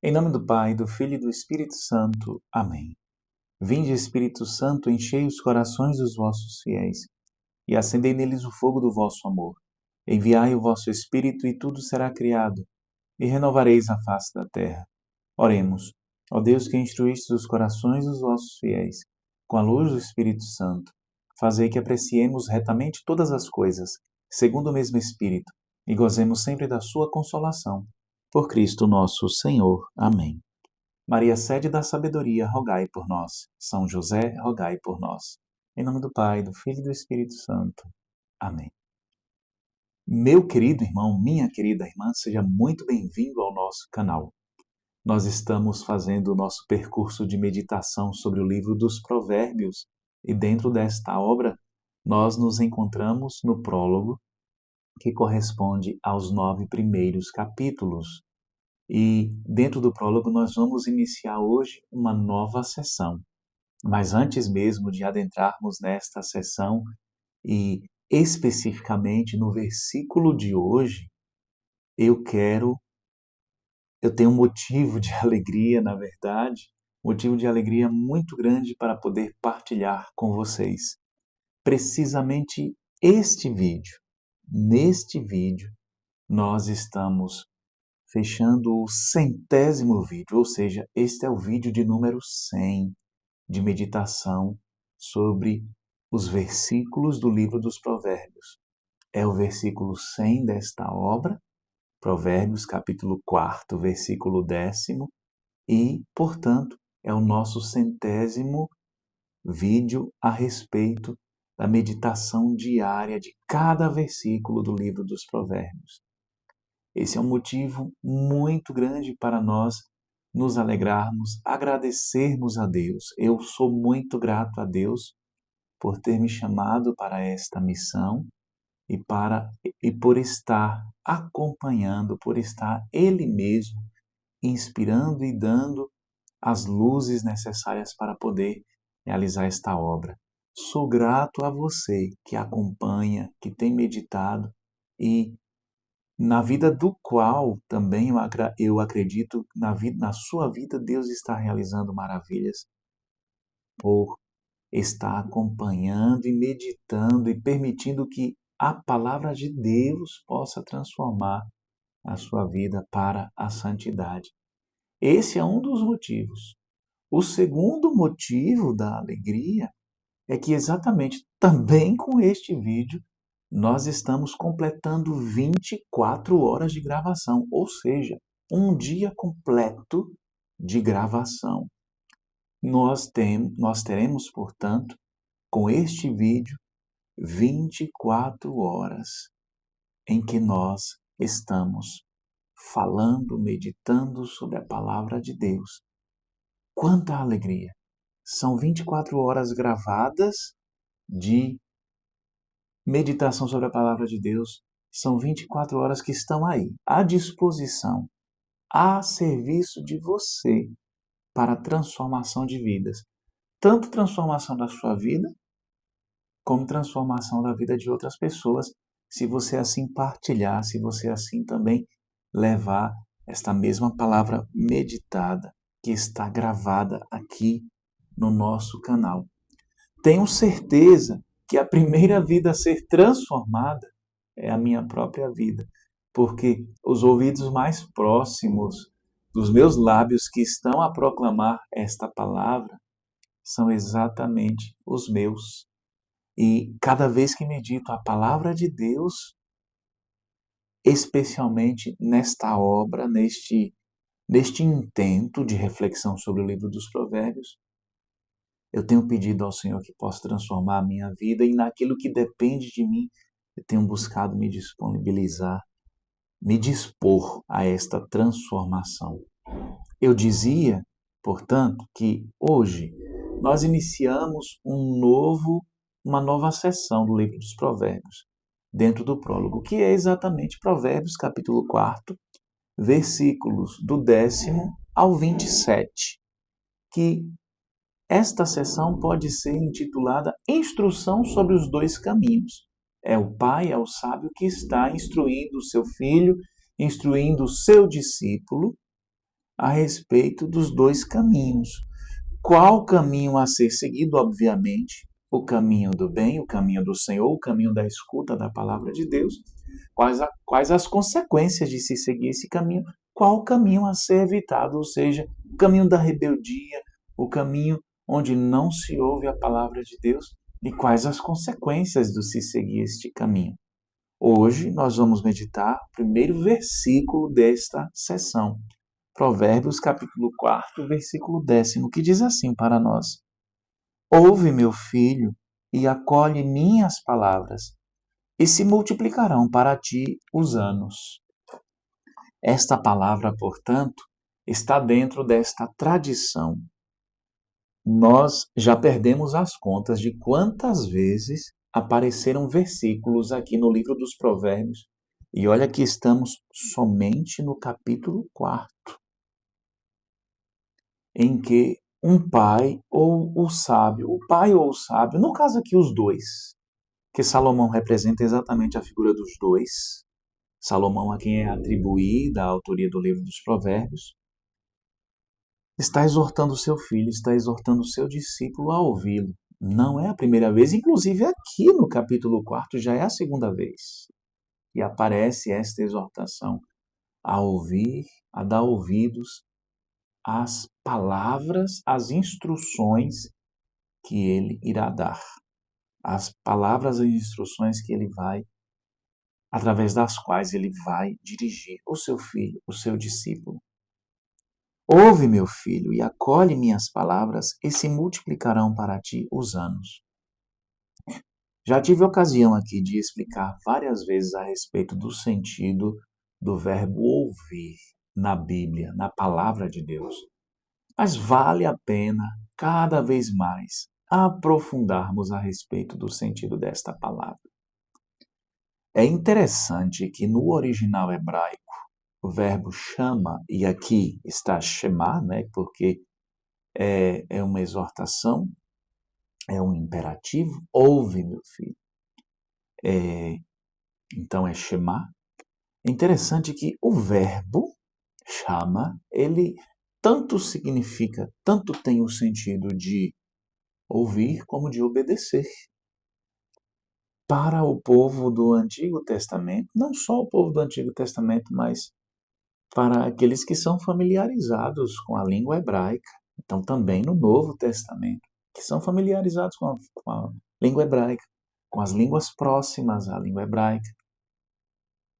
Em nome do Pai, do Filho e do Espírito Santo. Amém. Vinde, Espírito Santo, enchei os corações dos vossos fiéis e acendei neles o fogo do vosso amor. Enviai o vosso Espírito e tudo será criado, e renovareis a face da terra. Oremos. Ó Deus, que instruíste os corações dos vossos fiéis, com a luz do Espírito Santo, fazei que apreciemos retamente todas as coisas, segundo o mesmo Espírito, e gozemos sempre da sua consolação. Por Cristo nosso Senhor. Amém. Maria, sede da sabedoria, rogai por nós. São José, rogai por nós. Em nome do Pai, do Filho e do Espírito Santo. Amém. Meu querido irmão, minha querida irmã, seja muito bem-vindo ao nosso canal. Nós estamos fazendo o nosso percurso de meditação sobre o livro dos Provérbios e dentro desta obra nós nos encontramos no prólogo que corresponde aos 9 primeiros capítulos. E dentro do prólogo nós vamos iniciar hoje uma nova sessão. Mas antes mesmo de adentrarmos nesta sessão e especificamente no versículo de hoje, eu tenho um motivo de alegria, na verdade, motivo de alegria muito grande para poder partilhar com vocês. Precisamente neste vídeo, nós estamos fechando o 100º vídeo, ou seja, este é o vídeo de número 100 de meditação sobre os versículos do livro dos Provérbios. É o versículo 100 desta obra, Provérbios capítulo 4, versículo 10º, e, portanto, é o nosso 100º vídeo a respeito da meditação diária de cada versículo do livro dos Provérbios. Esse é um motivo muito grande para nós nos alegrarmos, agradecermos a Deus. Eu sou muito grato a Deus por ter me chamado para esta missão e por estar acompanhando, por estar Ele mesmo inspirando e dando as luzes necessárias para poder realizar esta obra. Sou grato a você que acompanha, que tem meditado e na vida do qual também eu acredito, na sua vida, Deus está realizando maravilhas por estar acompanhando e meditando e permitindo que a palavra de Deus possa transformar a sua vida para a santidade. Esse é um dos motivos. O segundo motivo da alegria é que exatamente também com este vídeo nós estamos completando 24 horas de gravação, ou seja, um dia completo de gravação. Nós teremos, portanto, com este vídeo, 24 horas em que nós estamos falando, meditando sobre a palavra de Deus. Quanta alegria! São 24 horas gravadas de meditação sobre a palavra de Deus. São 24 horas que estão aí, à disposição, a serviço de você, para a transformação de vidas. Tanto transformação da sua vida, como transformação da vida de outras pessoas, se você assim partilhar, se você assim também levar esta mesma palavra meditada, que está gravada aqui no nosso canal. Tenho certeza que a primeira vida a ser transformada é a minha própria vida, porque os ouvidos mais próximos dos meus lábios que estão a proclamar esta palavra são exatamente os meus. E cada vez que medito a palavra de Deus, especialmente nesta obra, neste intento de reflexão sobre o livro dos Provérbios, eu tenho pedido ao Senhor que possa transformar a minha vida e naquilo que depende de mim, eu tenho buscado me disponibilizar, me dispor a esta transformação. Eu dizia, portanto, que hoje nós iniciamos uma nova sessão do livro dos Provérbios, dentro do prólogo, que é exatamente Provérbios, capítulo 4, versículos do 10º ao 27, que esta sessão pode ser intitulada Instrução sobre os dois caminhos. É o pai, é o sábio que está instruindo o seu filho, instruindo o seu discípulo a respeito dos dois caminhos. Qual caminho a ser seguido? Obviamente, o caminho do bem, o caminho do Senhor, o caminho da escuta da palavra de Deus. Quais as consequências de se seguir esse caminho? Qual o caminho a ser evitado? Ou seja, o caminho da rebeldia, o caminho onde não se ouve a palavra de Deus, e quais as consequências de se seguir este caminho. Hoje nós vamos meditar o primeiro versículo desta sessão. Provérbios capítulo 4, versículo 10, que diz assim para nós: Ouve, meu filho, e acolhe minhas palavras, e se multiplicarão para ti os anos. Esta palavra, portanto, está dentro desta tradição. Nós já perdemos as contas de quantas vezes apareceram versículos aqui no livro dos Provérbios, e olha que estamos somente no capítulo 4. Em que um pai ou o sábio, no caso aqui os dois, que Salomão representa exatamente a figura dos dois, Salomão a quem é atribuída a autoria do livro dos Provérbios, está exortando o seu filho, está exortando o seu discípulo a ouvi-lo. Não é a primeira vez, inclusive aqui no capítulo 4 já é a segunda vez que aparece esta exortação a ouvir, a dar ouvidos as palavras, as instruções que ele irá dar. As palavras e instruções que ele vai, através das quais ele vai dirigir o seu filho, o seu discípulo. Ouve, meu filho, e acolhe minhas palavras, e se multiplicarão para ti os anos. Já tive ocasião aqui de explicar várias vezes a respeito do sentido do verbo ouvir na Bíblia, na palavra de Deus. Mas vale a pena, cada vez mais, aprofundarmos a respeito do sentido desta palavra. É interessante que no original hebraico, o verbo chama, e aqui está shema, porque é uma exortação, é um imperativo, ouve, meu filho. Então é shema. É interessante que o verbo chama, ele tanto significa, tanto tem o sentido de ouvir como de obedecer. Para o povo do Antigo Testamento, não só o povo do Antigo Testamento, mas para aqueles que são familiarizados com a língua hebraica, então também no Novo Testamento, que são familiarizados com a língua hebraica, com as línguas próximas à língua hebraica.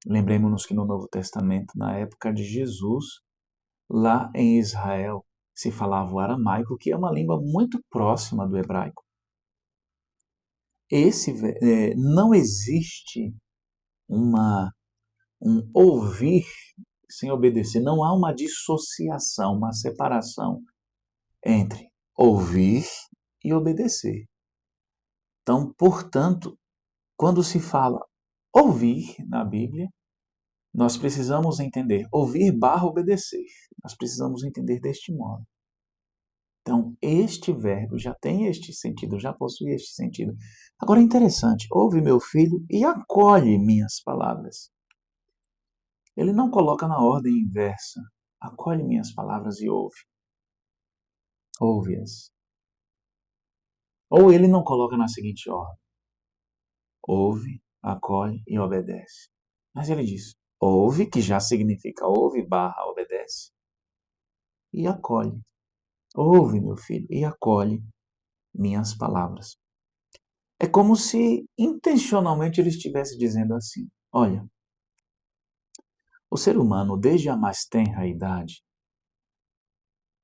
Lembremos-nos que no Novo Testamento, na época de Jesus, lá em Israel, se falava o aramaico, que é uma língua muito próxima do hebraico. Não existe um ouvir sem obedecer. Não há uma dissociação, uma separação entre ouvir e obedecer. Então, portanto, quando se fala ouvir na Bíblia, nós precisamos entender ouvir / obedecer. Nós precisamos entender deste modo. Então, este verbo já tem este sentido, já possui este sentido. Agora é interessante, ouve, meu filho, e acolhe minhas palavras. Ele não coloca na ordem inversa. Acolhe minhas palavras e ouve. Ouve-as. Ou ele não coloca na seguinte ordem. Ouve, acolhe e obedece. Mas ele diz, ouve, que já significa ouve / obedece. E acolhe. Ouve, meu filho, e acolhe minhas palavras. É como se intencionalmente ele estivesse dizendo assim, olha, o ser humano, desde a mais tenra idade,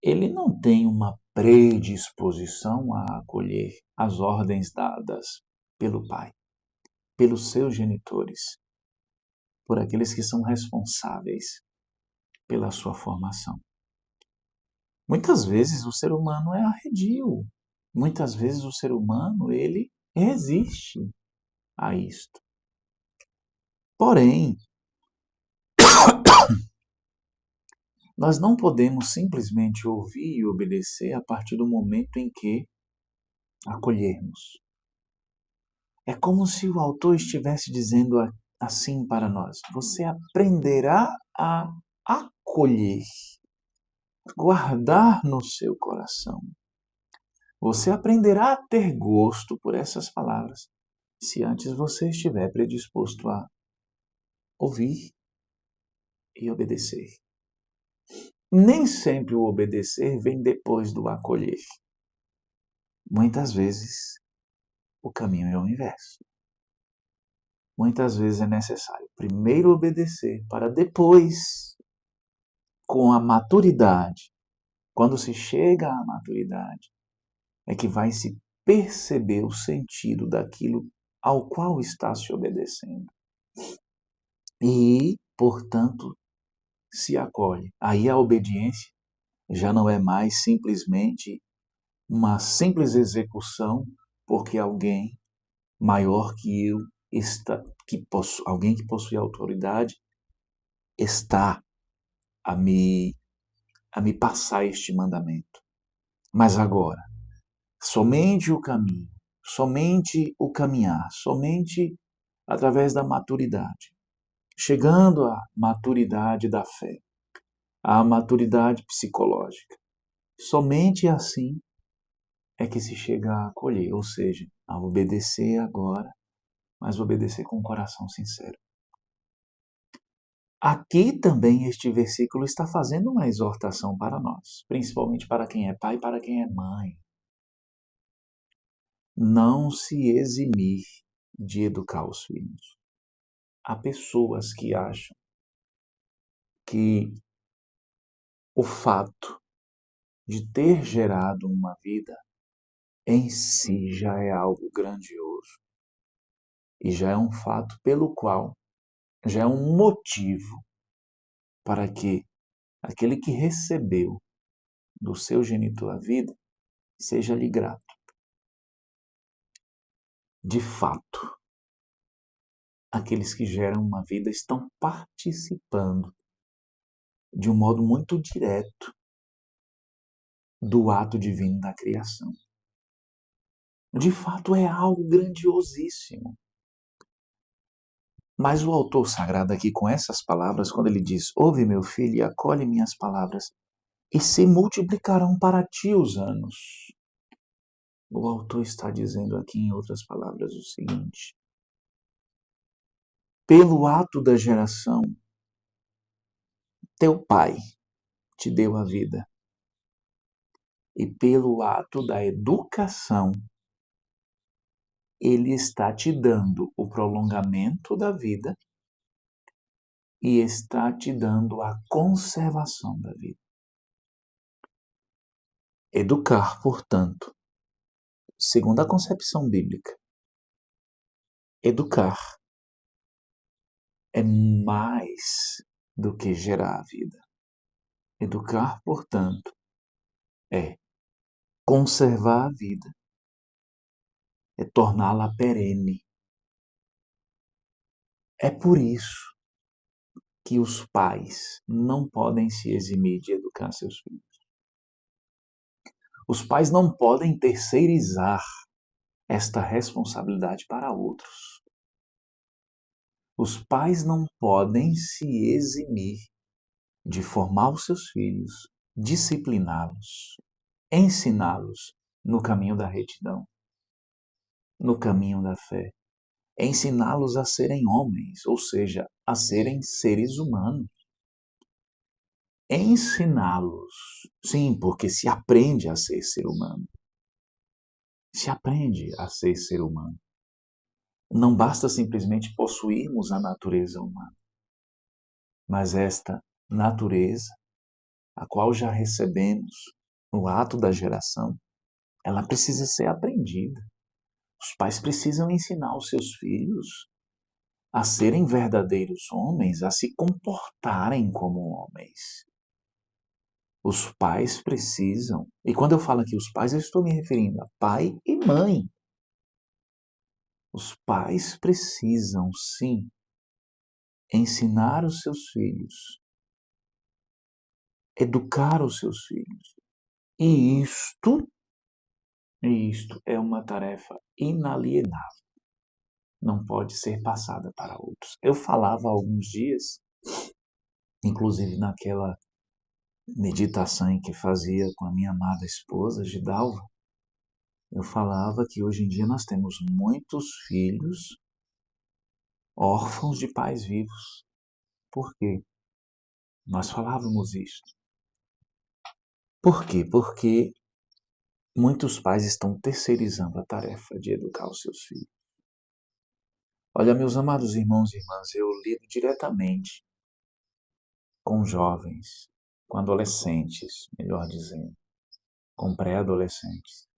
ele não tem uma predisposição a acolher as ordens dadas pelo pai, pelos seus genitores, por aqueles que são responsáveis pela sua formação. Muitas vezes o ser humano é arredio. Muitas vezes o ser humano, ele resiste a isto. Porém, nós não podemos simplesmente ouvir e obedecer a partir do momento em que acolhermos. É como se o autor estivesse dizendo assim para nós: você aprenderá a acolher guardar no seu coração. Você aprenderá a ter gosto por essas palavras, se antes você estiver predisposto a ouvir e obedecer. Nem sempre o obedecer vem depois do acolher. Muitas vezes, o caminho é o inverso. Muitas vezes é necessário primeiro obedecer para depois, com a maturidade, quando se chega à maturidade, é que vai se perceber o sentido daquilo ao qual está se obedecendo. E, portanto, se acolhe. Aí a obediência já não é mais simplesmente uma simples execução porque alguém maior que eu está, alguém que possui autoridade está a me, a me passar este mandamento. Mas agora, somente o caminho, somente o caminhar, somente através da maturidade, chegando à maturidade da fé, à maturidade psicológica. Somente assim é que se chega a acolher, ou seja, a obedecer agora, mas obedecer com o coração sincero. Aqui também este versículo está fazendo uma exortação para nós, principalmente para quem é pai e para quem é mãe. Não se eximir de educar os filhos. Há pessoas que acham que o fato de ter gerado uma vida em si já é algo grandioso e já é um fato pelo qual já é um motivo para que aquele que recebeu do seu genitor a vida seja-lhe grato. De fato, aqueles que geram uma vida estão participando de um modo muito direto do ato divino da criação. De fato, é algo grandiosíssimo. Mas o autor sagrado aqui, com essas palavras, quando ele diz: ouve, meu filho, e acolhe minhas palavras, e se multiplicarão para ti os anos. O autor está dizendo aqui, em outras palavras, o seguinte: pelo ato da geração, teu pai te deu a vida. E pelo ato da educação, ele está te dando o prolongamento da vida e está te dando a conservação da vida. Educar, portanto, segundo a concepção bíblica, educar é mais do que gerar a vida. Educar, portanto, é conservar a vida, é torná-la perene. É por isso que os pais não podem se eximir de educar seus filhos. Os pais não podem terceirizar esta responsabilidade para outros. Os pais não podem se eximir de formar os seus filhos, discipliná-los, ensiná-los no caminho da retidão, no caminho da fé, ensiná-los a serem homens, ou seja, a serem seres humanos. Ensiná-los, sim, porque se aprende a ser ser humano. Se aprende a ser ser humano. Não basta simplesmente possuirmos a natureza humana, mas esta natureza, a qual já recebemos no ato da geração, ela precisa ser aprendida. Os pais precisam ensinar os seus filhos a serem verdadeiros homens, a se comportarem como homens. Os pais precisam, e quando eu falo aqui os pais, eu estou me referindo a pai e mãe. Os pais precisam, sim, ensinar os seus filhos, educar os seus filhos. E isto é uma tarefa inalienável. Não pode ser passada para outros. Eu falava há alguns dias, inclusive naquela meditação em que fazia com a minha amada esposa, Gidalva, eu falava que hoje em dia nós temos muitos filhos órfãos de pais vivos. Por quê? Nós falávamos isto. Por quê? Porque muitos pais estão terceirizando a tarefa de educar os seus filhos. Olha, meus amados irmãos e irmãs, eu lido diretamente com jovens, com adolescentes, melhor dizendo, com pré-adolescentes.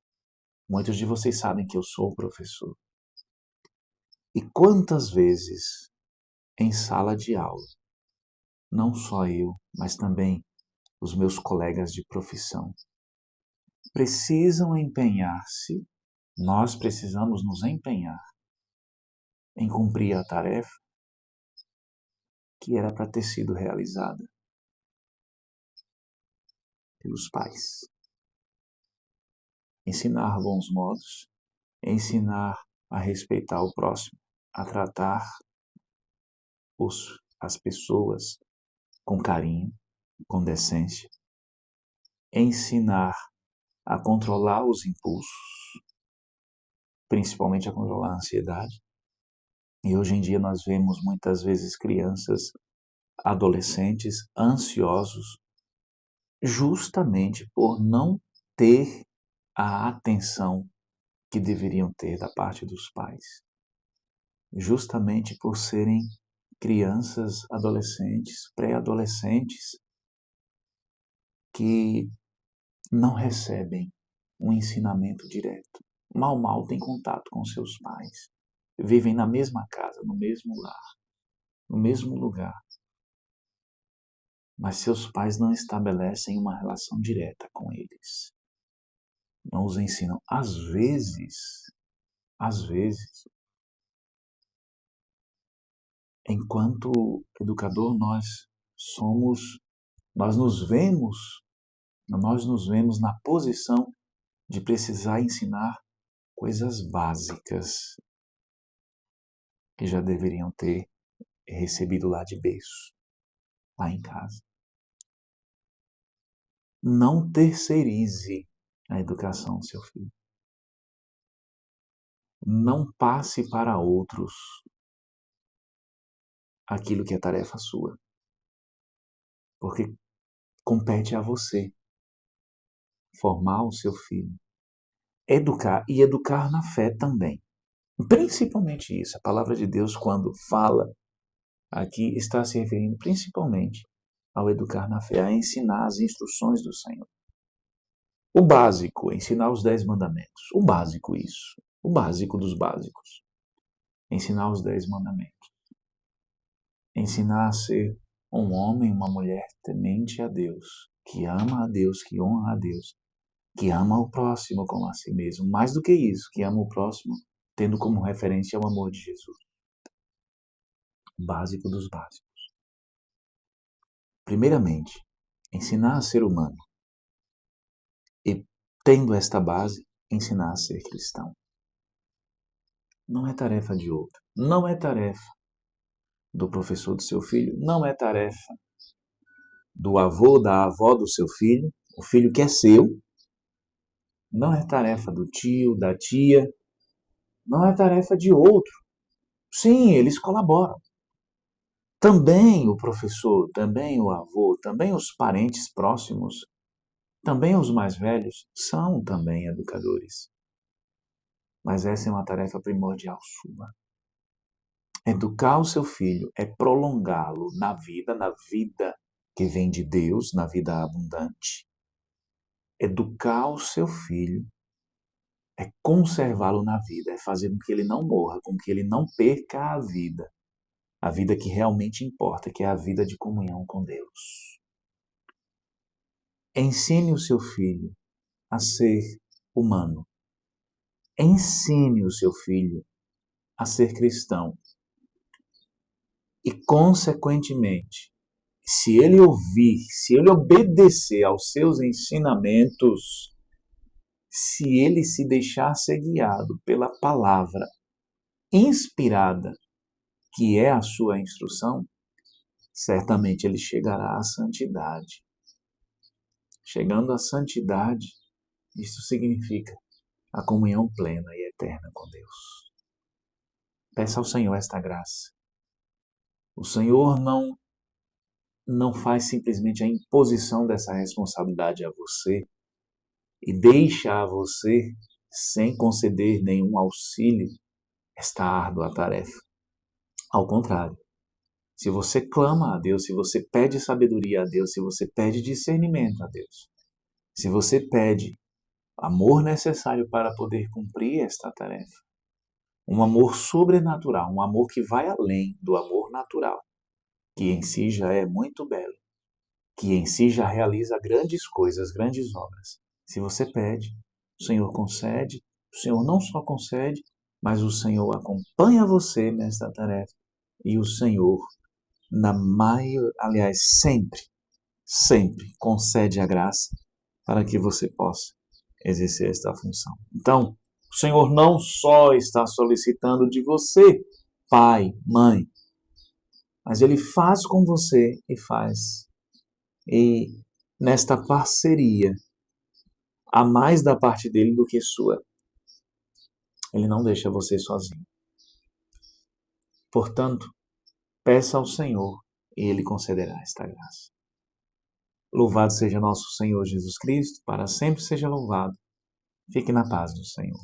Muitos de vocês sabem que eu sou professor. E quantas vezes em sala de aula, não só eu, mas também os meus colegas de profissão, precisam empenhar-se, nós precisamos nos empenhar em cumprir a tarefa que era para ter sido realizada pelos pais. Ensinar bons modos, ensinar a respeitar o próximo, a tratar as pessoas com carinho, com decência, ensinar a controlar os impulsos, principalmente a controlar a ansiedade. E hoje em dia nós vemos muitas vezes crianças, adolescentes ansiosos, justamente por não ter a atenção que deveriam ter da parte dos pais. Justamente por serem crianças, adolescentes, pré-adolescentes, que não recebem um ensinamento direto. Mal têm contato com seus pais. Vivem na mesma casa, no mesmo lar, no mesmo lugar. Mas seus pais não estabelecem uma relação direta com eles. Não os ensinam. Às vezes, enquanto educador, nós nos vemos na posição de precisar ensinar coisas básicas que já deveriam ter recebido lá de berço, lá em casa. Não terceirize a educação do seu filho. Não passe para outros aquilo que é tarefa sua, porque compete a você formar o seu filho, educar e educar na fé também. Principalmente isso, a palavra de Deus, quando fala aqui, está se referindo principalmente ao educar na fé, a ensinar as instruções do Senhor. O básico, ensinar os 10 mandamentos. O básico, isso. O básico dos básicos. Ensinar os 10 mandamentos. Ensinar a ser um homem, uma mulher temente a Deus, que ama a Deus, que honra a Deus, que ama o próximo como a si mesmo. Mais do que isso, que ama o próximo, tendo como referência o amor de Jesus. O básico dos básicos. Primeiramente, ensinar a ser humano. E, tendo esta base, ensinar a ser cristão. Não é tarefa de outro. Não é tarefa do professor do seu filho. Não é tarefa do avô, da avó do seu filho. O filho que é seu. Não é tarefa do tio, da tia. Não é tarefa de outro. Sim, eles colaboram. Também o professor, também o avô, também os parentes próximos, também os mais velhos são também educadores. Mas essa é uma tarefa primordial sua. Educar o seu filho é prolongá-lo na vida que vem de Deus, na vida abundante. Educar o seu filho é conservá-lo na vida, é fazer com que ele não morra, com que ele não perca a vida que realmente importa, que é a vida de comunhão com Deus. Ensine o seu filho a ser humano. Ensine o seu filho a ser cristão. E, consequentemente, se ele ouvir, se ele obedecer aos seus ensinamentos, se ele se deixar ser guiado pela palavra inspirada, que é a sua instrução, certamente ele chegará à santidade. chegando à santidade, isso significa a comunhão plena e eterna com Deus. Peça ao Senhor esta graça. O Senhor não faz simplesmente a imposição dessa responsabilidade a você e deixa a você, sem conceder nenhum auxílio, esta árdua tarefa. Ao contrário, se você clama a Deus, se você pede sabedoria a Deus, se você pede discernimento a Deus, se você pede amor necessário para poder cumprir esta tarefa, um amor sobrenatural, um amor que vai além do amor natural, que em si já é muito belo, que em si já realiza grandes coisas, grandes obras. Se você pede, o Senhor concede, o Senhor não só concede, mas o Senhor acompanha você nesta tarefa e o Senhor, sempre concede a graça para que você possa exercer esta função. Então, o Senhor não só está solicitando de você, pai, mãe, mas Ele faz com você e faz. E nesta parceria, há mais da parte dele do que sua. Ele não deixa você sozinho. Portanto, peça ao Senhor e Ele concederá esta graça. Louvado seja nosso Senhor Jesus Cristo, para sempre seja louvado. Fique na paz do Senhor.